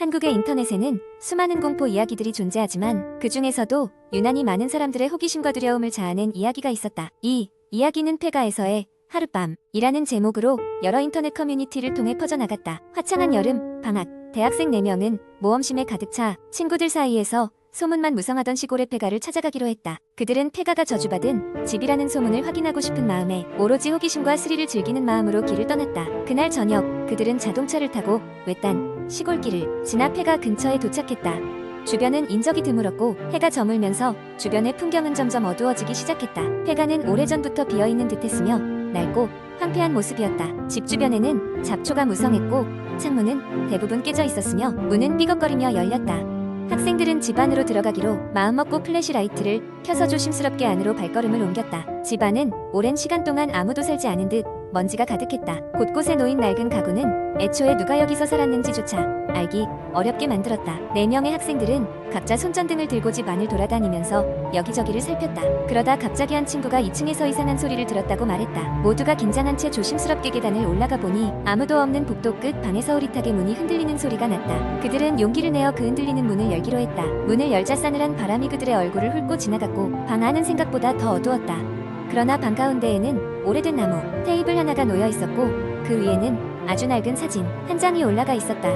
한국의 인터넷에는 수많은 공포 이야기들이 존재하지만 그 중에서도 유난히 많은 사람들의 호기심과 두려움을 자아낸 이야기가 있었다. 이 이야기는 폐가에서의 하룻밤이라는 제목으로 여러 인터넷 커뮤니티를 통해 퍼져나갔다. 화창한 여름, 방학, 대학생 4명은 모험심에 가득 차 친구들 사이에서 소문만 무성하던 시골의 폐가를 찾아가기로 했다. 그들은 폐가가 저주받은 집이라는 소문을 확인하고 싶은 마음에 오로지 호기심과 스릴을 즐기는 마음으로 길을 떠났다. 그날 저녁 그들은 자동차를 타고 외딴 시골길을 지나 폐가 근처에 도착했다. 주변은 인적이 드물었고 해가 저물면서 주변의 풍경은 점점 어두워지기 시작했다. 폐가는 오래전부터 비어있는 듯했으며 낡고 황폐한 모습이었다. 집 주변에는 잡초가 무성했고 창문은 대부분 깨져 있었으며 문은 삐걱거리며 열렸다. 학생들은 집 안으로 들어가기로 마음먹고 플래시라이트를 켜서 조심스럽게 안으로 발걸음을 옮겼다. 집 안은 오랜 시간 동안 아무도 살지 않은 듯 먼지가 가득했다. 곳곳에 놓인 낡은 가구는 애초에 누가 여기서 살았는지조차 알기 어렵게 만들었다. 4명의 학생들은 각자 손전등을 들고 집 안을 돌아다니면서 여기저기를 살폈다. 그러다 갑자기 한 친구가 2층에서 이상한 소리를 들었다고 말했다. 모두가 긴장한 채 조심스럽게 계단을 올라가 보니 아무도 없는 복도 끝 방에서 흐릿하게 문이 흔들리는 소리가 났다. 그들은 용기를 내어 그 흔들리는 문을 열기로 했다. 문을 열자 싸늘한 바람이 그들의 얼굴을 훑고 지나갔고 방 안은 생각보다 더 어두웠다. 그러나 방 가운데에는 오래된 나무 테이블 하나가 놓여 있었고 그 위에는 아주 낡은 사진 한 장이 올라가 있었다.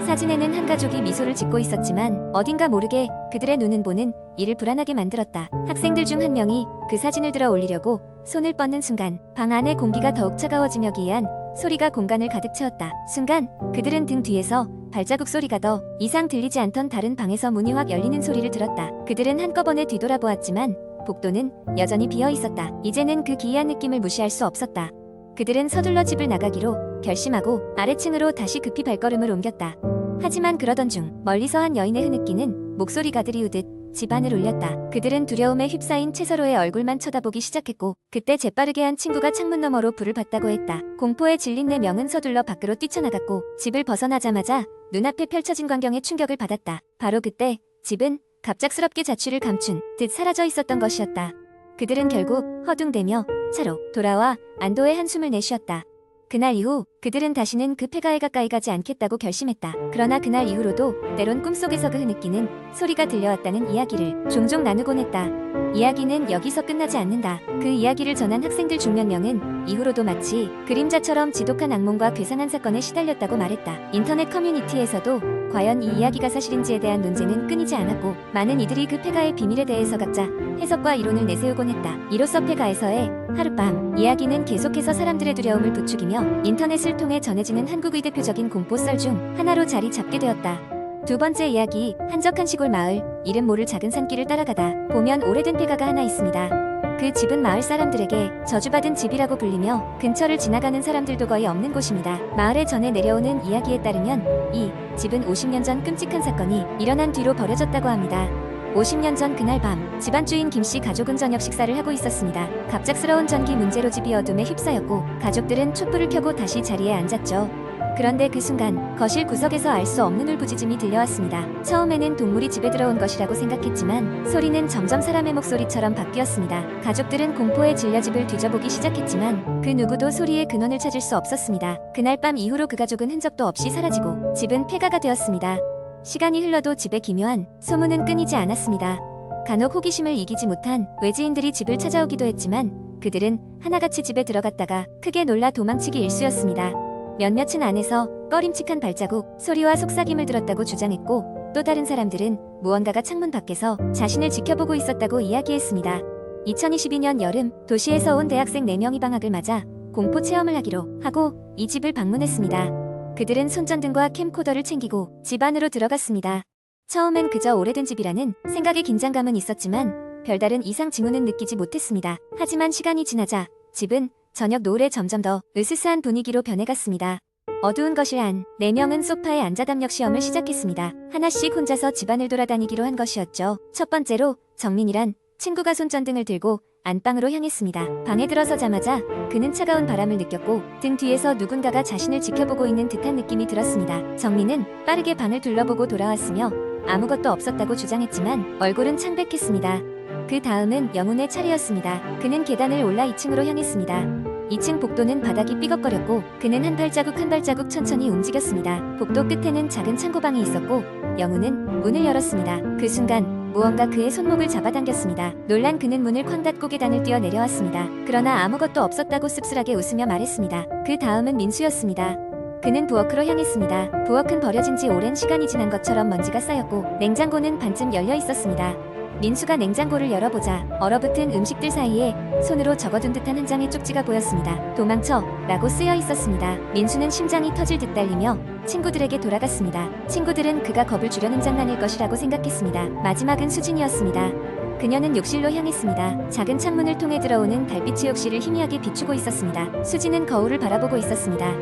사진에는 한 가족이 미소를 짓고 있었지만 어딘가 모르게 그들의 눈은 보는 이를 불안하게 만들었다. 학생들 중 한 명이 그 사진을 들어 올리려고 손을 뻗는 순간 방 안의 공기가 더욱 차가워지며 기이한 소리가 공간을 가득 채웠다. 순간 그들은 등 뒤에서 발자국 소리가 더 이상 들리지 않던 다른 방에서 문이 확 열리는 소리를 들었다. 그들은 한꺼번에 뒤돌아보았지만 복도는 여전히 비어 있었다. 이제는 그 기이한 느낌을 무시할 수 없었다. 그들은 서둘러 집을 나가기로 결심하고 아래층으로 다시 급히 발걸음을 옮겼다. 하지만 그러던 중 멀리서 한 여인의 흐느끼는 목소리가 들이우듯 집안을 울렸다. 그들은 두려움에 휩싸인 채 서로의 얼굴만 쳐다보기 시작했고 그때 재빠르게 한 친구가 창문 너머로 불을 봤다고 했다. 공포에 질린 4명은 서둘러 밖으로 뛰쳐나갔고 집을 벗어나자마자 눈앞에 펼쳐진 광경에 충격을 받았다. 바로 그때 집은 갑작스럽게 자취를 감춘 듯 사라져 있었던 것이었다. 그들은 결국 허둥대며 차로 돌아와 안도의 한숨을 내쉬었다. 그날 이후 그들은 다시는 그 폐가에 가까이 가지 않겠다고 결심했다. 그러나 그날 이후로도 때론 꿈속에서 그 흐느끼는 소리가 들려왔다는 이야기를 종종 나누곤 했다. 이야기는 여기서 끝나지 않는다. 그 이야기를 전한 학생들 중 몇 명은 이후로도 마치 그림자처럼 지독한 악몽과 괴상한 사건에 시달렸다고 말했다. 인터넷 커뮤니티에서도 과연 이 이야기가 사실인지에 대한 논쟁은 끊이지 않았고 많은 이들이 그 폐가의 비밀에 대해서 각자 해석과 이론을 내세우곤 했다. 이로써 폐가에서의 하룻밤 이야기는 계속해서 사람들의 두려움을 부추기며 인터넷을 통해 전해지는 한국의 대표적인 공포썰 중 하나로 자리 잡게 되었다. 두 번째 이야기, 한적한 시골 마을, 이름 모를 작은 산길을 따라가다 보면 오래된 폐가가 하나 있습니다. 그 집은 마을 사람들에게 저주받은 집이라고 불리며 근처를 지나가는 사람들도 거의 없는 곳입니다. 마을에 전해 내려오는 이야기에 따르면 이 집은 50년 전 끔찍한 사건이 일어난 뒤로 버려졌다고 합니다. 50년 전 그날 밤 집안주인 김씨 가족은 저녁 식사를 하고 있었습니다. 갑작스러운 전기 문제로 집이 어둠에 휩싸였고 가족들은 촛불을 켜고 다시 자리에 앉았죠. 그런데 그 순간 거실 구석에서 알 수 없는 울부짖음이 들려왔습니다. 처음에는 동물이 집에 들어온 것이라고 생각했지만 소리는 점점 사람의 목소리처럼 바뀌었습니다. 가족들은 공포에 질려 집을 뒤져보기 시작했지만 그 누구도 소리의 근원을 찾을 수 없었습니다. 그날 밤 이후로 그 가족은 흔적도 없이 사라지고 집은 폐가가 되었습니다. 시간이 흘러도 집의 기묘한 소문은 끊이지 않았습니다. 간혹 호기심을 이기지 못한 외지인들이 집을 찾아오기도 했지만 그들은 하나같이 집에 들어갔다가 크게 놀라 도망치기 일쑤였습니다. 몇몇은 안에서 꺼림칙한 발자국, 소리와 속삭임을 들었다고 주장했고 또 다른 사람들은 무언가가 창문 밖에서 자신을 지켜보고 있었다고 이야기했습니다. 2022년 여름 도시에서 온 대학생 4명이 방학을 맞아 공포 체험을 하기로 하고 이 집을 방문했습니다. 그들은 손전등과 캠코더를 챙기고 집 안으로 들어갔습니다. 처음엔 그저 오래된 집이라는 생각에 긴장감은 있었지만 별다른 이상 징후는 느끼지 못했습니다. 하지만 시간이 지나자 집은 저녁 노을에 점점 더 으스스한 분위기로 변해갔습니다. 어두운 거실 안 4명은 소파에 앉아 담력 시험을 시작했습니다. 하나씩 혼자서 집안을 돌아다니기로 한 것이었죠. 첫 번째로 정민이란 친구가 손전등을 들고 안방으로 향했습니다. 방에 들어서자마자 그는 차가운 바람을 느꼈고 등 뒤에서 누군가가 자신을 지켜보고 있는 듯한 느낌이 들었습니다. 정민은 빠르게 방을 둘러보고 돌아왔으며 아무것도 없었다고 주장했지만 얼굴은 창백했습니다. 그 다음은 영훈의 차례였습니다. 그는 계단을 올라 2층으로 향했습니다. 2층 복도는 바닥이 삐걱거렸고 그는 한 발자국 한 발자국 천천히 움직였습니다. 복도 끝에는 작은 창고방이 있었고 영우는 문을 열었습니다. 그 순간 무언가 그의 손목을 잡아당겼습니다. 놀란 그는 문을 쾅 닫고 계단을 뛰어 내려왔습니다. 그러나 아무것도 없었다고 씁쓸하게 웃으며 말했습니다. 그 다음은 민수였습니다. 그는 부엌으로 향했습니다. 부엌은 버려진 지 오랜 시간이 지난 것처럼 먼지가 쌓였고 냉장고는 반쯤 열려 있었습니다. 민수가 냉장고를 열어보자 얼어붙은 음식들 사이에 손으로 적어둔 듯한 한 장의 쪽지가 보였습니다. 도망쳐 라고 쓰여 있었습니다. 민수는 심장이 터질 듯 달리며 친구들에게 돌아갔습니다. 친구들은 그가 겁을 주려는 장난일 것이라고 생각했습니다. 마지막은 수진이었습니다. 그녀는 욕실로 향했습니다. 작은 창문을 통해 들어오는 달빛이 욕실을 희미하게 비추고 있었습니다. 수진은 거울을 바라보고 있었습니다.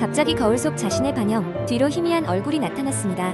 갑자기 거울 속 자신의 반영, 뒤로 희미한 얼굴이 나타났습니다.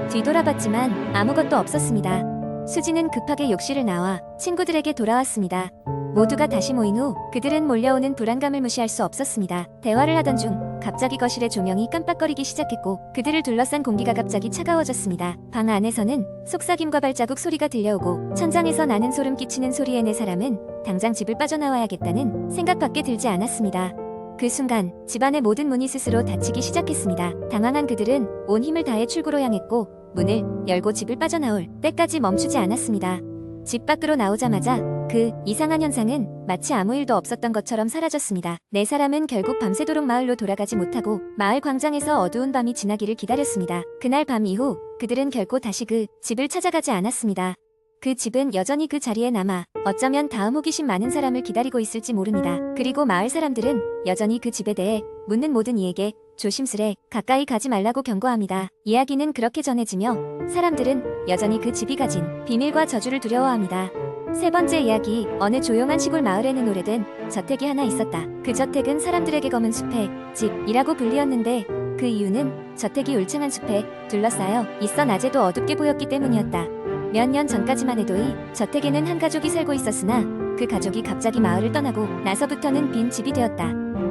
뒤돌아봤지만 아무것도 없었습니다. 수진은 급하게 욕실을 나와 친구들에게 돌아왔습니다. 모두가 다시 모인 후 그들은 몰려오는 불안감을 무시할 수 없었습니다. 대화를 하던 중 갑자기 거실의 조명이 깜빡거리기 시작했고 그들을 둘러싼 공기가 갑자기 차가워졌습니다. 방 안에서는 속삭임과 발자국 소리가 들려오고 천장에서 나는 소름 끼치는 소리에 네 사람은 당장 집을 빠져나와야겠다는 생각밖에 들지 않았습니다. 그 순간 집안의 모든 문이 스스로 닫히기 시작했습니다. 당황한 그들은 온 힘을 다해 출구로 향했고 문을 열고 집을 빠져나올 때까지 멈추지 않았습니다. 집 밖으로 나오자마자 그 이상한 현상은 마치 아무 일도 없었던 것처럼 사라졌습니다. 네 사람은 결국 밤새도록 마을로 돌아가지 못하고 마을 광장에서 어두운 밤이 지나기를 기다렸습니다. 그날 밤 이후 그들은 결코 다시 그 집을 찾아가지 않았습니다. 그 집은 여전히 그 자리에 남아 어쩌면 다음 호기심 많은 사람을 기다리고 있을지 모릅니다. 그리고 마을 사람들은 여전히 그 집에 대해 묻는 모든 이에게 조심스레 가까이 가지 말라고 경고합니다. 이야기는 그렇게 전해지며 사람들은 여전히 그 집이 가진 비밀과 저주를 두려워합니다. 세 번째 이야기. 어느 조용한 시골 마을에는 오래된 저택이 하나 있었다. 그 저택은 사람들에게 검은 숲의 집이라고 불리었는데 그 이유는 저택이 울창한 숲에 둘러싸여 있어 낮에도 어둡게 보였기 때문이었다. 몇 년 전까지만 해도 이 저택에는 한 가족이 살고 있었으나 그 가족이 갑자기 마을을 떠나고 나서부터는 빈 집이 되었다.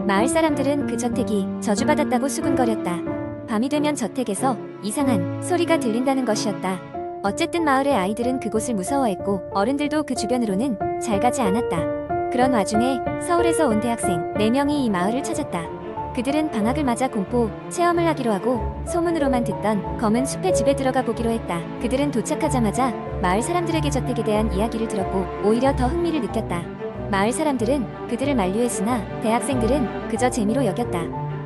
마을 사람들은 그 저택이 저주받았다고 수군거렸다. 밤이 되면 저택에서 이상한 소리가 들린다는 것이었다. 어쨌든 마을의 아이들은 그곳을 무서워했고 어른들도 그 주변으로는 잘 가지 않았다. 그런 와중에 서울에서 온 대학생 4명이 이 마을을 찾았다. 그들은 방학을 맞아 공포 체험을 하기로 하고 소문으로만 듣던 검은 숲의 집에 들어가 보기로 했다. 그들은 도착하자마자 마을 사람들에게 저택에 대한 이야기를 들었고 오히려 더 흥미를 느꼈다. 마을 사람들은 그들을 만류했으나 대학생들은 그저 재미로 여겼다.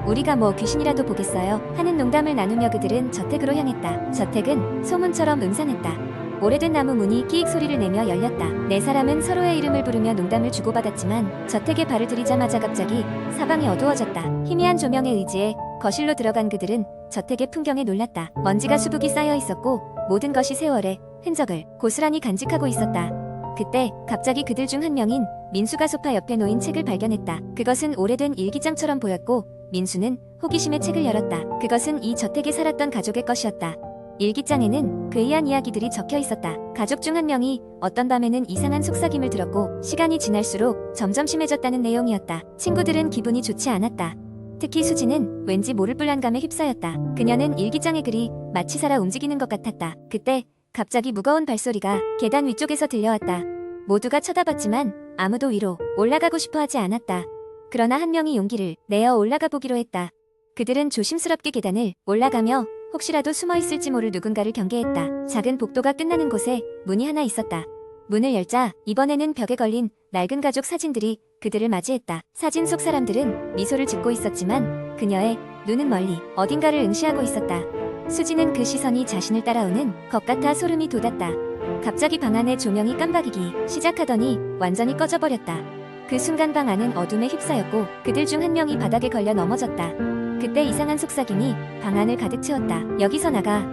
우리가 뭐 귀신이라도 보겠어요 하는 농담을 나누며 그들은 저택으로 향했다. 저택은 소문처럼 음산했다. 오래된 나무 문이 끼익 소리를 내며 열렸다. 네 사람은 서로의 이름을 부르며 농담을 주고받았지만 저택에 발을 들이자마자 갑자기 사방이 어두워졌다. 희미한 조명에 의지해 거실로 들어간 그들은 저택의 풍경에 놀랐다. 먼지가 수북이 쌓여 있었고 모든 것이 세월의 흔적을 고스란히 간직하고 있었다. 그때 갑자기 그들 중 한 명인 민수가 소파 옆에 놓인 책을 발견했다. 그것은 오래된 일기장처럼 보였고 민수는 호기심에 책을 열었다. 그것은 이 저택에 살았던 가족의 것이었다. 일기장에는 괴이한 이야기들이 적혀 있었다. 가족 중 한 명이 어떤 밤에는 이상한 속삭임을 들었고 시간이 지날수록 점점 심해졌다는 내용이었다. 친구들은 기분이 좋지 않았다. 특히 수지는 왠지 모를 불안감에 휩싸였다. 그녀는 일기장의 글이 마치 살아 움직이는 것 같았다. 그때 갑자기 무거운 발소리가 계단 위쪽에서 들려왔다. 모두가 쳐다봤지만 아무도 위로 올라가고 싶어 하지 않았다. 그러나 한 명이 용기를 내어 올라가 보기로 했다. 그들은 조심스럽게 계단을 올라가며 혹시라도 숨어 있을지 모를 누군가를 경계했다. 작은 복도가 끝나는 곳에 문이 하나 있었다. 문을 열자 이번에는 벽에 걸린 낡은 가족 사진들이 그들을 맞이했다. 사진 속 사람들은 미소를 짓고 있었지만 그녀의 눈은 멀리 어딘가를 응시하고 있었다. 수지는 그 시선이 자신을 따라오는 것 같아 소름이 돋았다. 갑자기 방 안의 조명이 깜박이기 시작하더니 완전히 꺼져버렸다. 그 순간 방 안은 어둠에 휩싸였고 그들 중 한 명이 바닥에 걸려 넘어졌다. 그때 이상한 속삭임이 방 안을 가득 채웠다. 여기서 나가.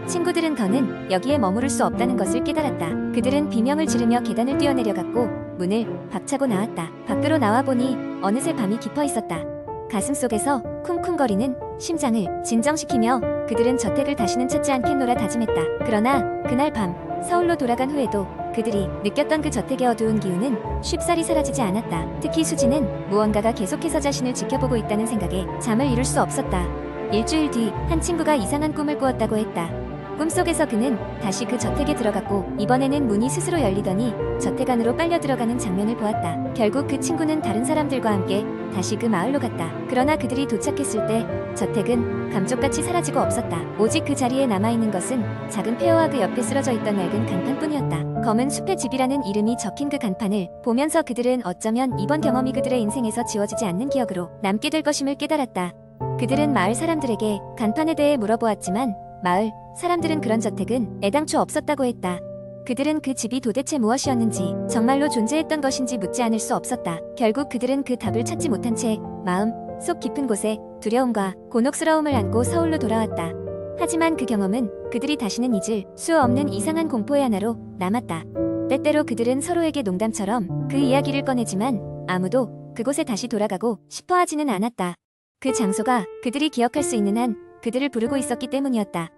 친구들은 더는 여기에 머무를 수 없다는 것을 깨달았다. 그들은 비명을 지르며 계단을 뛰어내려갔고 문을 박차고 나왔다. 밖으로 나와보니 어느새 밤이 깊어 있었다. 가슴속에서 쿵쿵거리는 심장을 진정시키며 그들은 저택을 다시는 찾지 않겠노라 다짐했다. 그러나 그날 밤 서울로 돌아간 후에도 그들이 느꼈던 그 저택의 어두운 기운은 쉽사리 사라지지 않았다. 특히 수지는 무언가가 계속해서 자신을 지켜보고 있다는 생각에 잠을 이룰 수 없었다. 일주일 뒤 한 친구가 이상한 꿈을 꾸었다고 했다. 꿈속에서 그는 다시 그 저택에 들어갔고 이번에는 문이 스스로 열리더니 저택 안으로 빨려 들어가는 장면을 보았다. 결국 그 친구는 다른 사람들과 함께 다시 그 마을로 갔다. 그러나 그들이 도착했을 때 저택은 감쪽같이 사라지고 없었다. 오직 그 자리에 남아있는 것은 작은 폐허와 그 옆에 쓰러져 있던 낡은 간판뿐이었다. 검은 숲의 집이라는 이름이 적힌 그 간판을 보면서 그들은 어쩌면 이번 경험이 그들의 인생에서 지워지지 않는 기억으로 남게 될 것임을 깨달았다. 그들은 마을 사람들에게 간판에 대해 물어보았지만 마을 사람들은 그런 저택은 애당초 없었다고 했다. 그들은 그 집이 도대체 무엇이었는지, 정말로 존재했던 것인지 묻지 않을 수 없었다. 결국 그들은 그 답을 찾지 못한 채 마음 속 깊은 곳에 두려움과 곤혹스러움을 안고 서울로 돌아왔다. 하지만 그 경험은 그들이 다시는 잊을 수 없는 이상한 공포의 하나로 남았다. 때때로 그들은 서로에게 농담처럼 그 이야기를 꺼내지만 아무도 그곳에 다시 돌아가고 싶어 하지는 않았다. 그 장소가 그들이 기억할 수 있는 한 그들을 부르고 있었기 때문이었다.